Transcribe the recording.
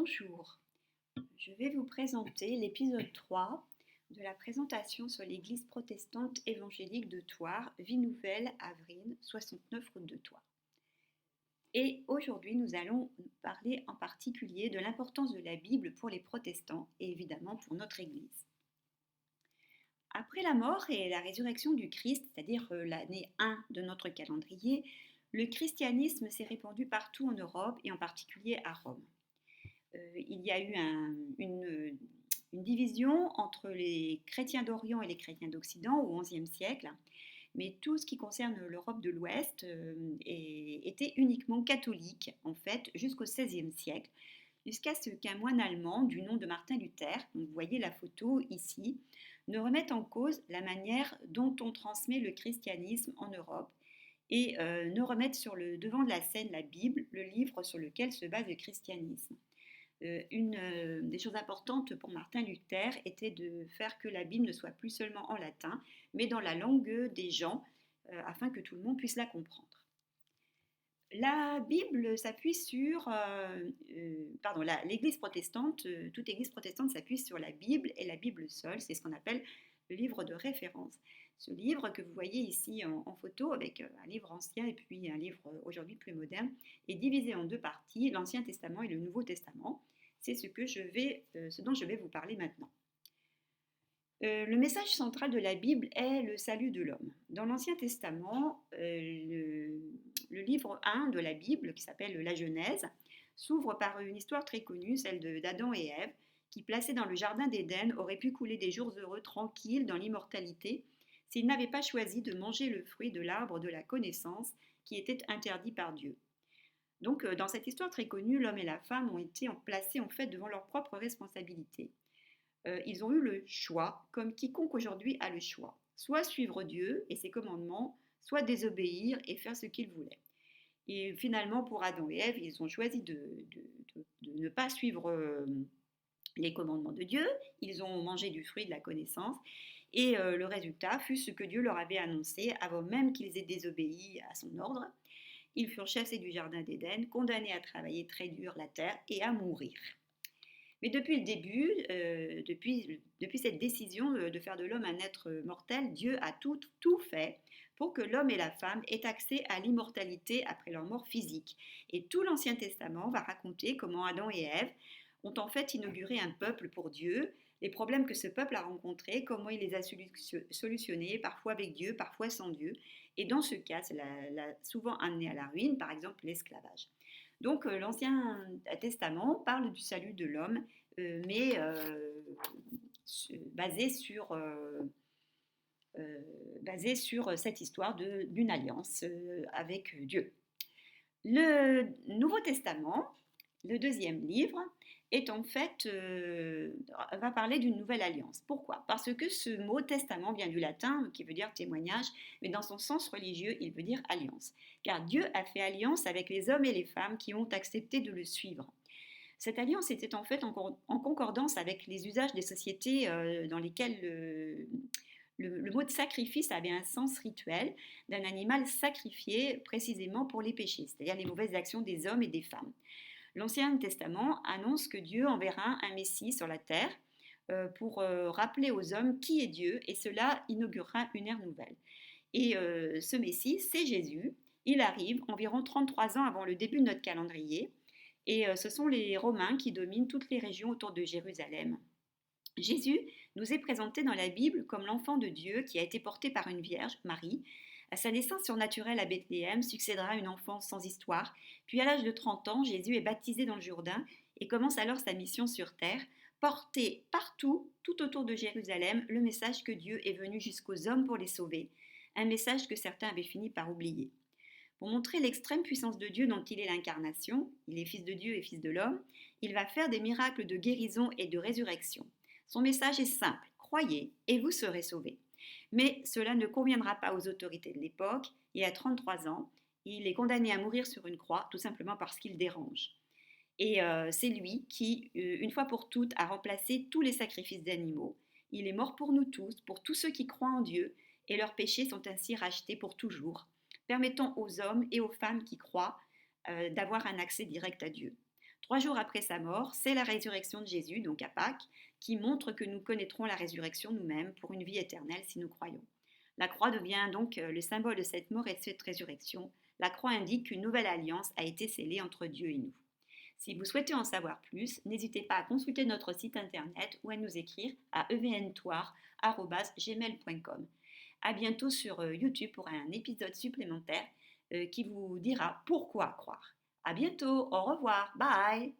Bonjour, je vais vous présenter l'épisode 3 de la présentation sur l'église protestante évangélique de Thouars, Vie Nouvelle, Avril, 69 route de Thouars. Et aujourd'hui, nous allons parler en particulier de l'importance de la Bible pour les protestants et évidemment pour notre église. Après la mort et la résurrection du Christ, c'est-à-dire l'année 1 de notre calendrier, le christianisme s'est répandu partout en Europe et en particulier à Rome. Il y a eu une division entre les chrétiens d'Orient et les chrétiens d'Occident au XIe siècle, mais tout ce qui concerne l'Europe de l'Ouest était uniquement catholique, en fait, jusqu'au XVIe siècle, jusqu'à ce qu'un moine allemand du nom de Martin Luther, donc vous voyez la photo ici, ne remette en cause la manière dont on transmet le christianisme en Europe et ne remette sur le devant de la scène la Bible, le livre sur lequel se base le christianisme. Une des choses importantes pour Martin Luther était de faire que la Bible ne soit plus seulement en latin, mais dans la langue des gens, afin que tout le monde puisse la comprendre. La Bible s'appuie sur, l'Église protestante, toute Église protestante s'appuie sur la Bible et la Bible seule, c'est ce qu'on appelle le livre de référence. Ce livre que vous voyez ici en photo, avec un livre ancien et puis un livre aujourd'hui plus moderne, est divisé en deux parties, l'Ancien Testament et le Nouveau Testament. C'est ce dont je vais vous parler maintenant. Le message central de la Bible est le salut de l'homme. Dans l'Ancien Testament, le livre 1 de la Bible, qui s'appelle la Genèse, s'ouvre par une histoire très connue, celle d'Adam et Ève, qui, placés dans le jardin d'Éden, auraient pu couler des jours heureux, tranquilles, dans l'immortalité, s'ils n'avaient pas choisi de manger le fruit de l'arbre de la connaissance qui était interdit par Dieu. Donc, dans cette histoire très connue, l'homme et la femme ont été placés en fait devant leurs propres responsabilités. Ils ont eu le choix, comme quiconque aujourd'hui a le choix. Soit suivre Dieu et ses commandements, soit désobéir et faire ce qu'ils voulaient. Et finalement, pour Adam et Ève, ils ont choisi de ne pas suivre les commandements de Dieu. Ils ont mangé du fruit de la connaissance. Et le résultat fut ce que Dieu leur avait annoncé avant même qu'ils aient désobéi à son ordre. Ils furent chassés du jardin d'Éden, condamnés à travailler très dur la terre et à mourir. Mais depuis le début, depuis cette décision de faire de l'homme un être mortel, Dieu a tout fait pour que l'homme et la femme aient accès à l'immortalité après leur mort physique. Et tout l'Ancien Testament va raconter comment Adam et Ève ont en fait inauguré un peuple pour Dieu, les problèmes que ce peuple a rencontrés, comment il les a solutionnés, parfois avec Dieu, parfois sans Dieu. Et dans ce cas, ça l'a souvent amené à la ruine, par exemple l'esclavage. Donc l'Ancien Testament parle du salut de l'homme, mais basé sur cette histoire d'une alliance avec Dieu. Le Nouveau Testament, le deuxième livre, est en fait, va parler d'une nouvelle alliance. Pourquoi ? Parce que ce mot testament vient du latin, qui veut dire témoignage, mais dans son sens religieux, il veut dire alliance. Car Dieu a fait alliance avec les hommes et les femmes qui ont accepté de le suivre. Cette alliance était en fait en concordance avec les usages des sociétés dans lesquelles le mot de sacrifice avait un sens rituel d'un animal sacrifié précisément pour les péchés, c'est-à-dire les mauvaises actions des hommes et des femmes. L'Ancien Testament annonce que Dieu enverra un Messie sur la terre pour rappeler aux hommes qui est Dieu, et cela inaugurera une ère nouvelle. Et ce Messie, c'est Jésus. Il arrive environ 33 ans avant le début de notre calendrier, et ce sont les Romains qui dominent toutes les régions autour de Jérusalem. Jésus nous est présenté dans la Bible comme l'enfant de Dieu qui a été porté par une vierge, Marie. À sa naissance surnaturelle à Bethléem succédera une enfance sans histoire, puis à l'âge de 30 ans, Jésus est baptisé dans le Jourdain et commence alors sa mission sur terre, porter partout, tout autour de Jérusalem, le message que Dieu est venu jusqu'aux hommes pour les sauver, un message que certains avaient fini par oublier. Pour montrer l'extrême puissance de Dieu dont il est l'incarnation, il est fils de Dieu et fils de l'homme, il va faire des miracles de guérison et de résurrection. Son message est simple, croyez et vous serez sauvés. Mais cela ne conviendra pas aux autorités de l'époque et à 33 ans, il est condamné à mourir sur une croix tout simplement parce qu'il dérange. Et c'est lui qui, une fois pour toutes, a remplacé tous les sacrifices d'animaux. Il est mort pour nous tous, pour tous ceux qui croient en Dieu, et leurs péchés sont ainsi rachetés pour toujours, permettant aux hommes et aux femmes qui croient d'avoir un accès direct à Dieu. 3 jours après sa mort, c'est la résurrection de Jésus, donc à Pâques, qui montre que nous connaîtrons la résurrection nous-mêmes pour une vie éternelle si nous croyons. La croix devient donc le symbole de cette mort et de cette résurrection. La croix indique qu'une nouvelle alliance a été scellée entre Dieu et nous. Si vous souhaitez en savoir plus, n'hésitez pas à consulter notre site internet ou à nous écrire à evntoire@gmail.com. À bientôt sur YouTube pour un épisode supplémentaire qui vous dira pourquoi croire. À bientôt, au revoir, bye.